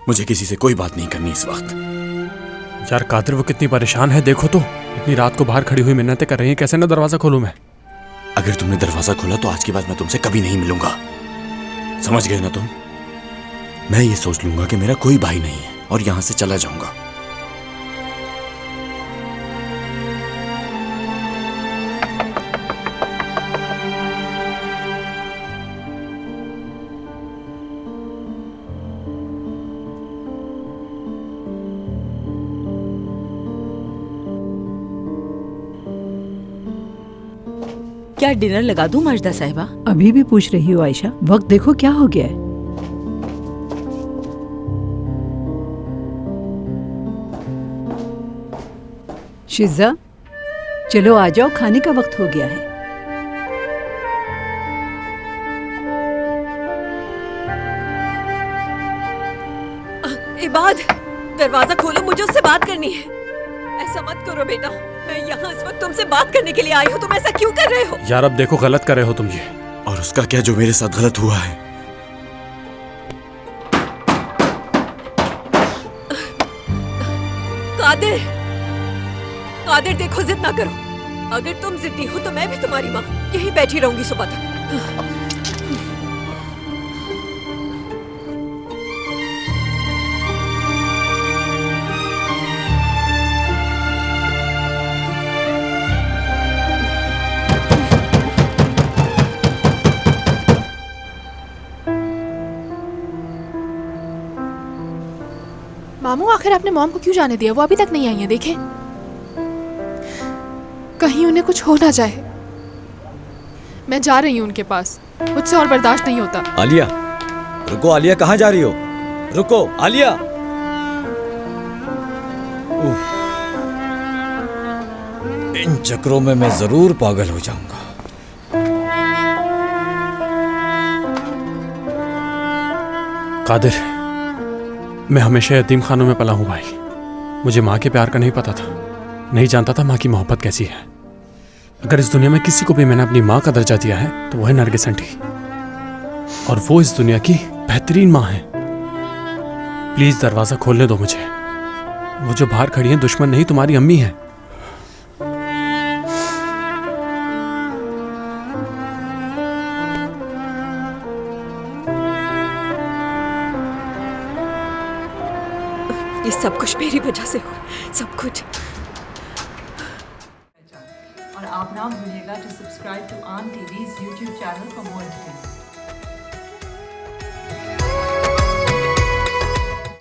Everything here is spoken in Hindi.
मुझे किसी से कोई बात नहीं करनी इस वक्त। यार कादिर, वो कितनी परेशान है देखो तो। इतनी रात को बाहर खड़ी हुई मिन्नतें कर रही है, कैसे ना दरवाजा खोलूं मैं? अगर तुमने दरवाजा खोला तो आज के बाद मैं तुमसे कभी नहीं मिलूंगा, समझ गए ना तुम? मैं ये सोच लूंगा कि मेरा कोई भाई नहीं है और यहां से चला जाऊंगा। क्या डिनर लगा दूं माजदा साहिबा? अभी भी पूछ रही हो आयशा? वक्त देखो क्या हो गया है। शिज़ा, चलो आ जाओ, खाने का वक्त हो गया है। इबाद, दरवाजा खोलो, मुझे उससे बात करनी है। ऐसा मत करो बेटा, मैं यहाँ इस वक्त तुमसे बात करने के लिए आई हूँ, तुम ऐसा क्यों कर रहे हो? यार अब देखो, गलत कर रहे हो तुम ये। और उसका क्या जो मेरे साथ गलत हुआ है? कादिर, कादिर देखो, जिद ना करो। अगर तुम जिद्दी हो तो मैं भी तुम्हारी माँ यहीं बैठी रहूंगी सुबह तक। मामू, आखिर आपने मॉम को क्यों जाने दिया? वो अभी तक नहीं आई है, देखें कहीं उन्हें कुछ हो ना जाए। मैं जा रही हूँ उनके पास, मुझसे और बर्दाश्त नहीं होता। आलिया, रुको आलिया, कहाँ जा रही हो? रुको आलिया। इन चक्रों में मैं जरूर पागल हो जाऊंगा। कादिर, मैं हमेशा यतीम खानों में पला हूँ भाई। मुझे माँ के प्यार का नहीं पता था, नहीं जानता था माँ की मोहब्बत कैसी है। अगर इस दुनिया में किसी को भी मैंने अपनी माँ का दर्जा दिया है तो वो है नरगिस आंटी, और वो इस दुनिया की बेहतरीन माँ है। प्लीज दरवाजा खोलने दो मुझे। वो जो बाहर खड़ी हैं दुश्मन नहीं, तुम्हारी अम्मी है। ये सब कुछ मेरी वजह से हो, सब कुछ। और आप ना भूलिएगा टू सब्सक्राइब टू आन TVs YouTube channel for more details.